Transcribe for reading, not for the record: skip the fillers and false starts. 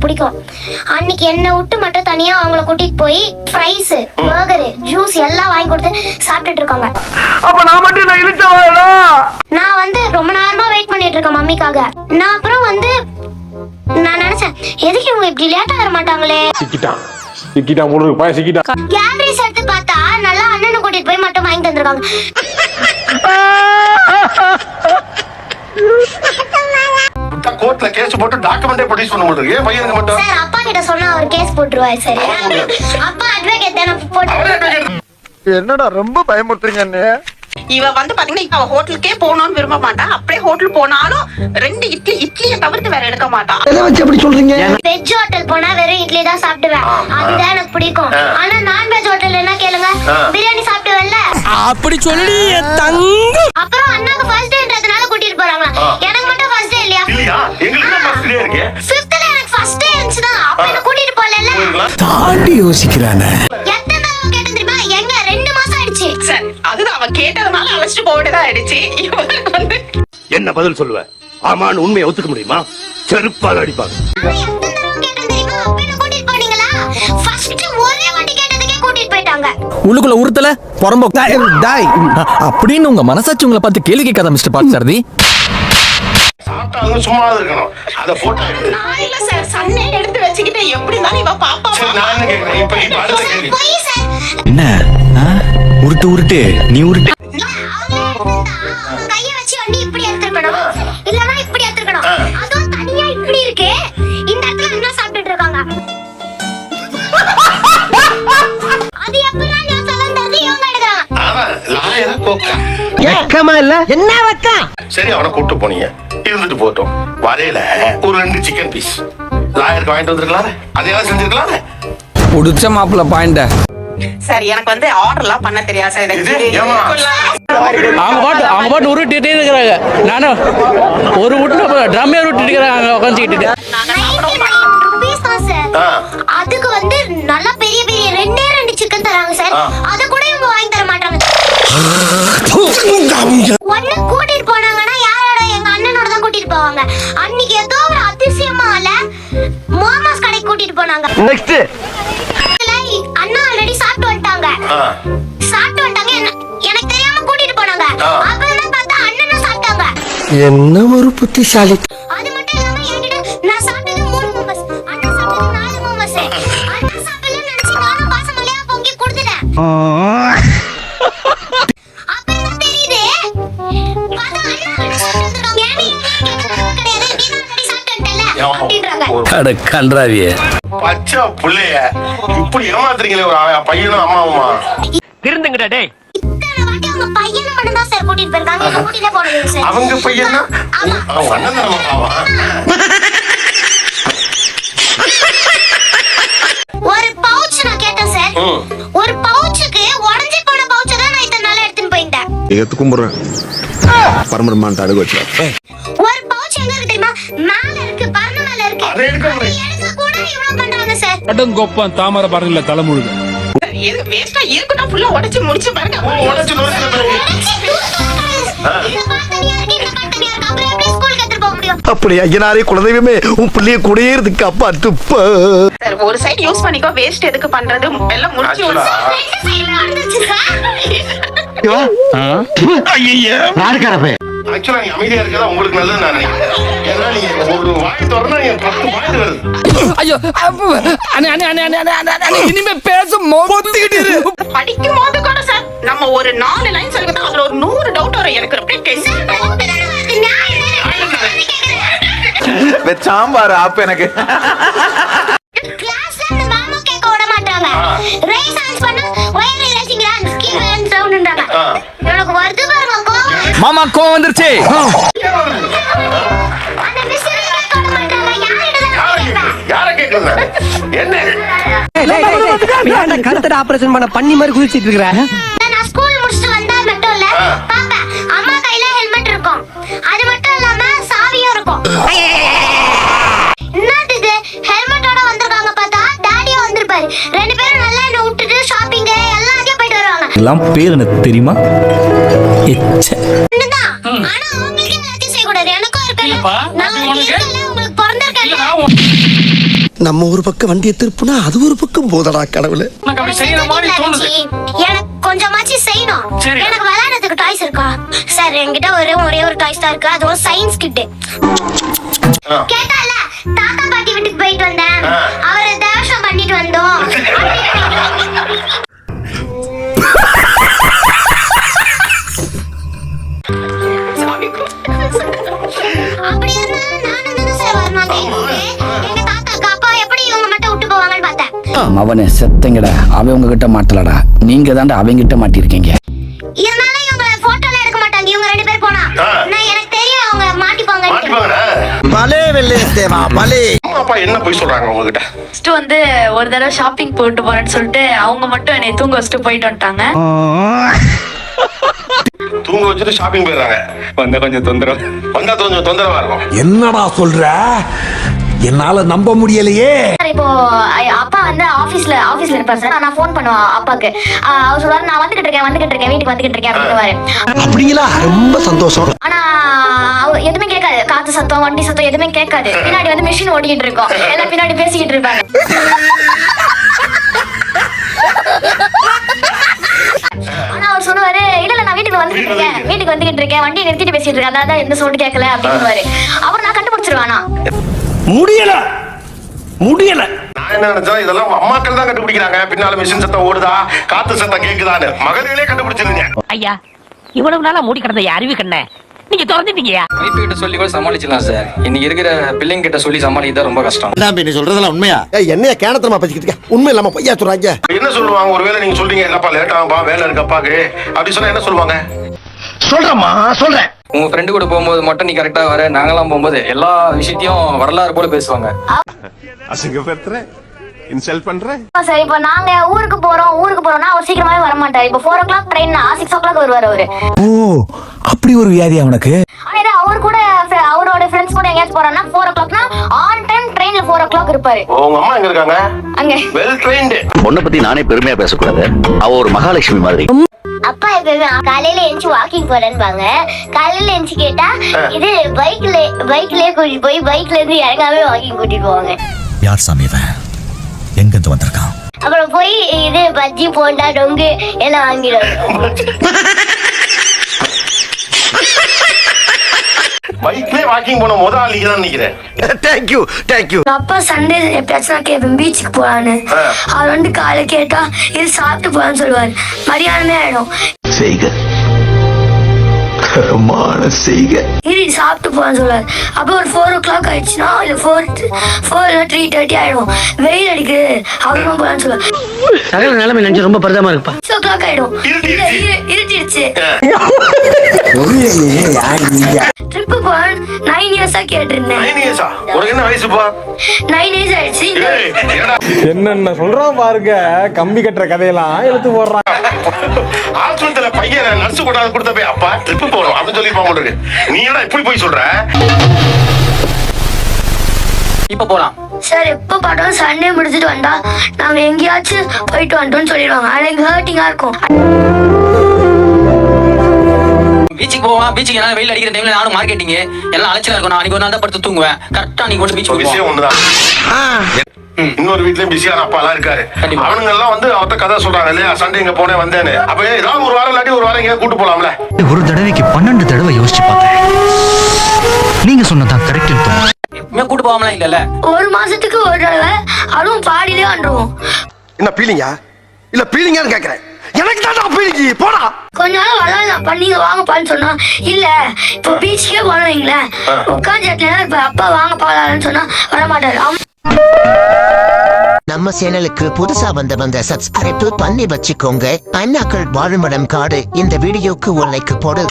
பிடிக்கும். அன்னைக்கு என்ன விட்டு மட்டும் தனியா அவங்கள கூட்டிட்டு போய் ஃப்ரைஸ், பர்கர், ஜூஸ் எல்லாம் வாங்கி கொடுத்து சாப்பிட்டுட்டு இருக்காங்க. அப்ப நான் மட்டும் நான் இழுச்சவாடா. நான் வந்து ரொம்ப நேரமா வெயிட் பண்ணிட்டு இருக்கேன் மம்மிக்காக. நான் அப்புறம் வந்து நான் நினைச்சேன் எதுக்கு இவங்க இப்படி லேட்டா வர மாட்டாங்களே. சிக்கிட்டான் முழுக்கு பாய சிக்கிட்டான். கேமரீஸ் எடுத்து பார்த்தா நல்லா அண்ணனை கூட்டிட்டு போய் மட்டும் வாங்கி தந்திருக்காங்க. கோர்ட்ல கேஸ் போட்டு டாக்குமெண்டே ப்ரொடியூஸ் பண்ண முடியல. ஏன் பையனுக்கு மட்டும்? சார் அப்பா கிட்ட சொன்னா அவர் கேஸ் போட்டுருவாரு சார். அப்பா அட்வொகேட் தான போட்டு. என்னடா ரொம்ப பயமுறுத்துறீங்க அண்ணே. இவ வந்து பாத்தீங்கன்னா இவ ஹோட்டலுக்கே போகணும்னு விரும்ப மாட்டா. அப்படியே ஹோட்டல் போனாலும் 2 இட்லியை தவிர்த்து வேற எடுக்க மாட்டா. எப்படி சொல்றீங்க? வெஜ் ஹோட்டல் போனா வெறும் இட்லி தான் சாப்பிடுவேன். அதுதான் எனக்கு பிடிக்கும். ஆனா நான்வெஜ் ஹோட்டல் என்ன கேளுங்க, பிரியாணி சாப்பிடுவேன்ல. அப்படி சொல்லி தங்கம். அப்புறம் அண்ணாக்கு ஃபர்ஸ்ட் டேன்றதுனால கூட்டிட்டு போறாங்க. எனக்கு மட்டும் ஃபர்ஸ்ட் டே இல்லையா? இல்லையா? எங்களுக்கு தான் ஃபர்ஸ்ட் டே இருக்கு. 5th ல எனக்கு ஃபர்ஸ்ட் டே இருந்துச்சுனா அப்ப என்ன கூட்டிட்டு போறல. தாண்டி யோசிக்கிறானே. எத்தனை தடவை கேட்டேன் தெரியுமா? எங்க 2 மாசம் ஆயிடுச்சு. சரி அதுதான் அவ கேட்டதுனால அழைச்சிட்டு போவேதான் ஆயிடுச்சு. இவருக்கு வந்து என்ன பதில் சொல்லுவ? ஆமான்னு உண்மையை ஒத்துக்க முடியுமா? செருப்பால் அடிப்பாங்க. எத்தனை தடவை கேட்டேன் தெரியுமா? அப்ப என்ன கூட்டிட்டு போனீங்களா? ஃபர்ஸ்ட் ஒரே வாட்டி கேட்டதுக்கே கூட்டிட்டு போயிட்டாங்க. உள்ளுக்குள்ள உறுத்தல பொறம்போக்கு டாய் அப்படின்னு உங்க மனசாட்சி உங்களை பார்த்து கேள்வி கேட்காத மிஸ்டர் பாட்சாரதி. சாப்பிட்டாலும் சும்மா இருக்கணும். அத போட்டோ எடுத்து நான் இல்ல சார் சன்னே எடுத்து வச்சுக்கிட்டு எப்படி தான் இவ பாப்பா. சரி நான் என்ன கேக்குறேன் இப்ப அடுத்த கேள்வி. போய் சார் என்ன உருட்டு உருட்டு நீ உருட்டு. கைய வச்சு வண்டி இப்படி எடுத்துக்கணும், இல்லனா இப்படி எடுத்துக்கணும். அதுவும் தனியா இப்படி இருக்கு. இந்த இடத்துல என்ன சாப்பிட்டுட்டு இருக்காங்க? அது எப்பலாம் நான் சொல்லந்தது இவங்க எடுக்கறாங்க. ஆனா லாயரா கோக்கா. வெக்கமா இல்ல? என்ன வெக்கம்? சரி அவனை கூட்டு போனீங்க, இருந்துட்டு போட்டோம். வரையில ஒரு 2 சிக்கன் பீஸ் லாயருக்கு வாங்கிட்டு வந்திருக்கலாம். அதையெல்லாம் செஞ்சிருக்கலாம். புடிச்ச மாப்பிள்ள பாயிண்ட. சரி எனக்கு வந்து ஆர்டர்லாம் பண்ண தெரியாது சார். இது ஏமா? அவங்க பாட்டு உருட்டிட்டே இருக்கிறாங்க. நானும் ஒரு விட்டு ட்ரம்மே உருட்டிட்டு இருக்கிறாங்க உட்காந்துக்கிட்டு. ரூபீஸ் தான் சார். அதுக்கு வந்து நல்ல பெரிய பெரிய 2 சிக்கன் தராங்க சார். அத கூட இவங்க வாங்கி தர மாட்டாங்க. ஒண்ணு கூட்டிட்டு போனாங்கன்னா யாரோட, எங்க அண்ணனோட தான் கூட்டிட்டு போவாங்க. அன்னைக்கு ஏதோ ஒரு அதிசயமால மோமோஸ் கடைக்கு கூட்டிட்டு போனாங்க. நெக்ஸ்ட் அண்ணா ஆல்ரெடி சாப்பிட்டு வந்துட்டாங்க. எனக்கு தெரியாம கூட்டிட்டு போனாங்க. அப்புறம் தான் பார்த்தா அண்ணனும் சாப்பிட்டாங்க. என்ன ஒரு புத்திசாலி. அது மட்டும் இல்லாம என்கிட்ட நான் சாப்பிட்டது 3 மோமோஸ், அண்ணா சாப்பிட்டது 4 மோமோஸ். அண்ணா சாப்பிடலன்னு நினைச்சு நானும் பாசமலையா பொங்கி கொடுத்துட்டேன். அப்ப என்ன தெரியுது, பார்த்தா அண்ணா சாப்பிட்டுருக்காங்க. ஏனி கிடையாது, நீ தான் சாப்பிட்டேன்ல அப்படின்றாங்க. அட கன்றாவியே. பச்சை புள்ளைய இப்படி ஏமாத்துறீங்களே ஒரு பையனும் அம்மாவுமா. திருந்துங்கடா டேய். இத்தனை வாட்டி அவங்க பையனை மட்டும் தான் சார் கூட்டிட்டு போயிருக்காங்க. என்ன கூட்டிட்டே போனது சார். அவங்க பையனா? அவங்க அண்ணன் தானே மாமாவா? ஒரு பவுச் நான் கேட்டேன் சார். ஒரு பவுச்சுக்கு உடைஞ்சு போன பவுச்சை தான் நான் இத்தனை நாளா எடுத்துன்னு போயிட்டேன். ஏத்து கும்புறேன் பரமரமான் அடகு வச்சு. ஒரு பவுச் எங்க இருக்கு தெரியுமா? மேல இருக்கு, பர்ண மேல இருக்கு. அதை எடுக்க முடியும். எடுக்க கூட இவ்வளவு பண்றாங்க சார். அடங்கொப்பம் தாமரை பாருங்கல தலைமுழுது. இது வேஸ்டா இருக்கட்டும். ஃபுல்லா உடைச்சு முடிச்சு பாருங்க. உடைச்சு நொறுக்கின பிறகு இந்த பாத்தனியா இருக்கு, இந்த பாத்தனியா இருக்கு. அப்புறம் எப்படி ஸ்கூலுக்கு எடுத்துட்டு போக முடியும்? அப்படி ஐயனாரே குலதெய்வமே உன் பிள்ளைய குடியேறதுக்கு அப்பா துப்ப. சார் ஒரு சைடு யூஸ் பண்ணிக்கோ, வேஸ்ட் எதுக்கு பண்றது? எல்லாம் முடிச்சு Actually, ரெண்டு சைடுல அடைச்சு சார். ஆக்சுவலா நீங்க அமைதியா இருக்கதா உங்களுக்கு நல்லது நான் நினைக்கிறேன். ஏன்னா நீங்க ஒரு வாய் திறந்தா நீங்க 10 பாயிண்ட் வருது. ஐயோ அண்ணே இனிமே பேச மொத்திக்கிட்டு. படிக்கும் போது கூட சார் நம்ம ஒரு 4 லைன் சொல்லிட்டு அதுல ஒரு 100 டவுட் வரும். எனக்கு அப்படியே டென்ஷன். சாம்பார் ஆப் எனக்கு. கிளாஸ்ல அந்த மாமா கேட்க விட மாட்டாங்க. ரைஸ் ஆன்ஸ் பண்ணா wire racing run skip and சவுண்ட்ன்றாங்க. எனக்கு வருது பாருங்க கோவம். மாமா கோவம் வந்துருச்சு. அந்த மிஸ் கேட்க விட மாட்டாங்க. யார கேக்குறீங்க? என்ன கழுத்தட ஆபரேஷன் பண்ண பண்ணி மாதிரி குதிச்சிட்டு இருக்கற. நான் ஸ்கூல் முடிச்சிட்டு வந்தா மட்டும் இல்ல பாப்பேன், அம்மா கையில ஹெல்மெட் இருக்கும். அது மட்டும் இல்லாம சாவியும் இருக்கும். என்னது இது, ஹெல்மெட்டோட வந்திருக்காங்க பார்த்தா டாடியும் வந்திருப்பாரு. 2 பேரும் நல்லா என்ன விட்டுட்டு ஷாப்பிங் எல்லாத்தையும் போயிட்டு வருவாங்க. எல்லாம் பேர் எனக்கு தெரியுமா? ஆனா அவங்களுக்கு எல்லாத்தையும் செய்யக்கூடாது. எனக்கும் இருக்கு. நான் உங்களுக்கு பிறந்திருக்கேன். நம்ம ஒரு பக்கம் வண்டியை திருப்புனா அது ஒரு பக்கம் போதடா கடவுளே. எனக்கு கொஞ்சமாச்சு செய்யணும். எனக்கு விளையாடுறதுக்கு டாய்ஸ் இருக்கா சார்? என்கிட்ட ஒரே ஒரு டாய்ஸ் தான் இருக்கு, அதுவும் சயின்ஸ் கிட். கேட்டால தாத்தா பாட்டி வீட்டுக்கு போயிட்டு வந்தேன், அவரை தேவசம் பண்ணிட்டு வந்தோம். அப்படி இருந்தாலும் நானும் தானே சார் வரணும். எங்க தாத்தாக்கு அப்பா எப்படி இவங்க மட்டும் விட்டு போவாங்கன்னு பார்த்தேன். அவனை செத்தங்கடா, அவன் உங்ககிட்ட மாட்டலடா, நீங்க தாண்டா அவங்கிட்ட மாட்டிருக்கீங்க. இருந்தாலும் இவங்க போட்டோல எடுக்க மாட்டாங்க. இவங்க 2 பேர் போனா நான் எனக்கு தெரியும் அவங்க மாட்டிப்பாங்க. பலே வெள்ளே தேவா பலே. அப்பா என்ன போய் சொல்றாங்க உங்ககிட்ட? ஃபர்ஸ்ட் வந்து ஒரு தடவை ஷாப்பிங் போயிட்டு போறேன்னு சொல்லிட்டு அவங்க மட்டும் என்னை தூங்க வச்சுட்டு போயிட்டு வந்துட்டாங்க. தூங்க வச்சுட்டு ஷாப்பிங் போயிடுறாங்க. வந்தா கொஞ்சம் தொந்தரவா இருக்கும். என்னடா சொல்ற? என்னால நம்ப முடியலையே. இப்போ அப்பா வந்து ஆபீஸ்ல இருப்பாரு சார். நான் ஃபோன் பண்ணுவேன் அப்பாக்கு. அவர் சொல்றாரு நான் வந்துகிட்டு இருக்கேன் வீட்டுக்கு வந்துகிட்டு இருக்கேன் அப்படின்னு. அப்படிங்களா? ரொம்ப சந்தோஷம். ஆனா அவர் எதுவுமே கேட்காது. காத்து சத்தம் வண்டி சத்தம் எதுவுமே கேட்காது. பின்னாடி வந்து மிஷின் ஓடிக்கிட்டு இருக்கோம், எல்லாம் பின்னாடி பேசிக்கிட்டு இருப்பாங்க. ஆனா அவர் சொல்லுவாரு இல்ல நான் வீட்டுக்கு வந்துகிட்டு இருக்கேன் வண்டியை நிறுத்திட்டு பேசிட்டு இருக்கேன், அதான் எந்த சவுண்ட் கேட்கல அப்படின்னு. அவர் நான் கண்டுபிடிச்சிருவானா முடியல. நான் என்ன நினைச்சா இதெல்லாம் அம்மாக்கள் தான் கண்டுபிடிக்கிறாங்க. பின்னால மிஷின் சத்தம் ஓடுதா, காத்து சத்தம் கேக்குதான்னு மகன்களே கண்டுபிடிச்சிருங்க. ஐயா இவ்வளவு நாளா மூடி கிடந்த அறிவு கண்ண நீங்க திறந்துட்டீங்க. கிட்ட சொல்லி கூட சமாளிச்சிடலாம் சார். இன்னைக்கு இருக்கிற பிள்ளைங்க கிட்ட சொல்லி சமாளிக்கிறது ரொம்ப கஷ்டம். நீ சொல்றதெல்லாம் உண்மையா? என்னைய கேனத்தனமா பேசிக்கிட்டு இருக்க? உண்மை இல்லாம பொய்யா சொல்றாங்க. என்ன சொல்லுவாங்க? ஒருவேளை நீங்க சொல்றீங்க இல்லப்பா லேட் ஆகும்பா வேலை இருக்கு அப்பாக்கு அப்படி சொன்னா என்ன சொல்லுவாங்க? சொல்றேன். உங்க ஃப்ரெண்டு கூட போகும்போது மட்டும் நீ கரெக்டா வர, நாங்கெல்லாம் போகும்போது எல்லா விஷயத்தையும் வரலாறு போல பேசுவாங்க. அசிங்கப்படுத்துற, இன்சல்ட் பண்ற. சரி இப்போ நாங்க ஊருக்கு போறோம்னா அவர் சீக்கிரமாவே வர மாட்டாரு. இப்போ 4 o'clock ட்ரெயின் 6 o'clock வருவாரு அவரு. ஓ, அப்படி ஒரு வியாதி அவனுக்கு. ஆனா அவர் கூட அவரோட ஃப்ரெண்ட்ஸ் கூட எங்கேயாச்சும் போறான்னா 4 o'clockனா ஆன் டைம் ட்ரெயின்ல 4 o'clock இருப்பாரு. உங்க அம்மா எங்க இருக்காங்க? அங்க வெல் ட்ரெயின்டு. உன்னை பத்தி நானே பெருமையா பேசக்கூடாது, அவ ஒரு மகாலட்சுமி மாதிரி. அப்பா எப்பவுமே காலையில எந்திச்சு வாக்கிங் போறேன்பாங்க. காலையில எந்திச்சு கேட்டா இது பைக்லயே கூட்டிட்டு போய் பைக்ல இருந்து இறங்காம வாக்கிங் கூட்டிட்டு போவாங்க. யார் சாமி இவன்? எங்க இருந்து வந்திருக்கான்? அப்புறம் போய் இது பஜ்ஜி போண்டா டொங்கு எல்லாம் வாங்கிடுவாங்க. பைக்லயே வாக்கிங் போன முத ஆள் நீங்க தான் நினைக்கிறேன். தேங்க்யூ. அப்பா சண்டே எப்பயாச்சும் கேட்பேன் பீச்சுக்கு போலான்னு. அவர் வந்து காலை கேட்டா இது சாப்பிட்டு போலான்னு சொல்லுவாரு. மரியாதை ஆயிடும். செய்க இது சாப்பிட்டு போலான்னு சொல்லுவாரு. அப்போ ஒரு 4 o'clock ஆயிடுச்சுன்னா இல்ல 3:30 ஆயிடும். வெயில் அடிக்குது அப்புறமா போலான்னு சொல்லுவாரு. சகல நிலைமை நினைச்சு ரொம்ப பரிதாபமா இருக்குப்பா. 6 o'clock ஆயிடும். இருட்டிடுச்சு. ட்ரிப்பு போலான்னு 9 years கேட்டிருந்தேன். 9 years உனக்கு என்ன வயசுப்பா? 9 years ஆயிடுச்சு. என்னென்ன சொல்றான் பாருங்க, கம்பி கட்டுற கதையெல்லாம் எடுத்து போடுறான். ஆஸ்பத்திரியில பையன் நர்ஸ் கொண்டாந்து கொடுத்த போய் அப்பா ட்ரிப்பு போறோம் அப்படின்னு சொல்லி போக நீ என்ன இப்படி போய் சொல்ற? இப்ப போலாம் சார் எப்ப பாட்டாலும் சண்டே முடிச்சுட்டு வந்தா நாங்க எங்கேயாச்சும் போயிட்டு வந்துட்டோம்னு சொல்லிடுவாங்க. அது எனக்கு ஹர்ட்டிங்கா இருக்கும். பீச்சுக்கு போவான். பீச்சுக்கு எல்லாம் வெயில் அடிக்கிற டைம்ல நானும் மார்க்கெட்டிங் எல்லாம் அலைச்சலா இருக்கும். நான் அன்னைக்கு ஒரு நாள் தான் படுத்து தூங்குவேன். கரெக்டா நீ கொண்டு பீச் விஷயம் ஒண்ணுதான். இன்னொரு வீட்லயும் பிஸியான அப்பா எல்லாம் இருக்காரு. அவனுங்க எல்லாம் வந்து அவர்கிட்ட கதை சொல்றாங்க இல்லையா, சண்டே இங்க போனேன் வந்தேன்னு. அப்ப ஏதாவது ஒரு வாரம் இல்லாட்டி ஒரு வாரம் எங்கேயா கூட்டு போலாம்ல. ஒரு தடவைக்கு 12 தடவை யோசிச்சு பார்த்தேன். நீங்க சொன்னதான் கரெக்ட். கூட்டு போவாமலாம் இல்ல. ஒரு மாசத்துக்கு ஒரு தடவை அதுவும் பாடியிலே வந்துருவோம். என்ன பீலிங்கா? இல்ல பீலிங்கான்னு கேக்குறேன். எனக்கு தான் பீலிங்கி போடா. கொஞ்ச நாள் வரலாம் பண்ணீங்க வாங்கப்பான்னு சொன்னா இல்ல இப்போ பீச்சுக்கே போனவங்களேன் உட்காந்து இப்ப அப்பா வாங்க போலான்னு சொன்னா வரமாட்டாரு. நம்ம சேனலுக்கு புதுசா வந்த சப்ஸ்கிரைப் பண்ணி வச்சுக்கோங்க. அண்ணாக்கள் வாழுமிடம் காடு. இந்த வீடியோக்கு ஒரு லைக் போடு.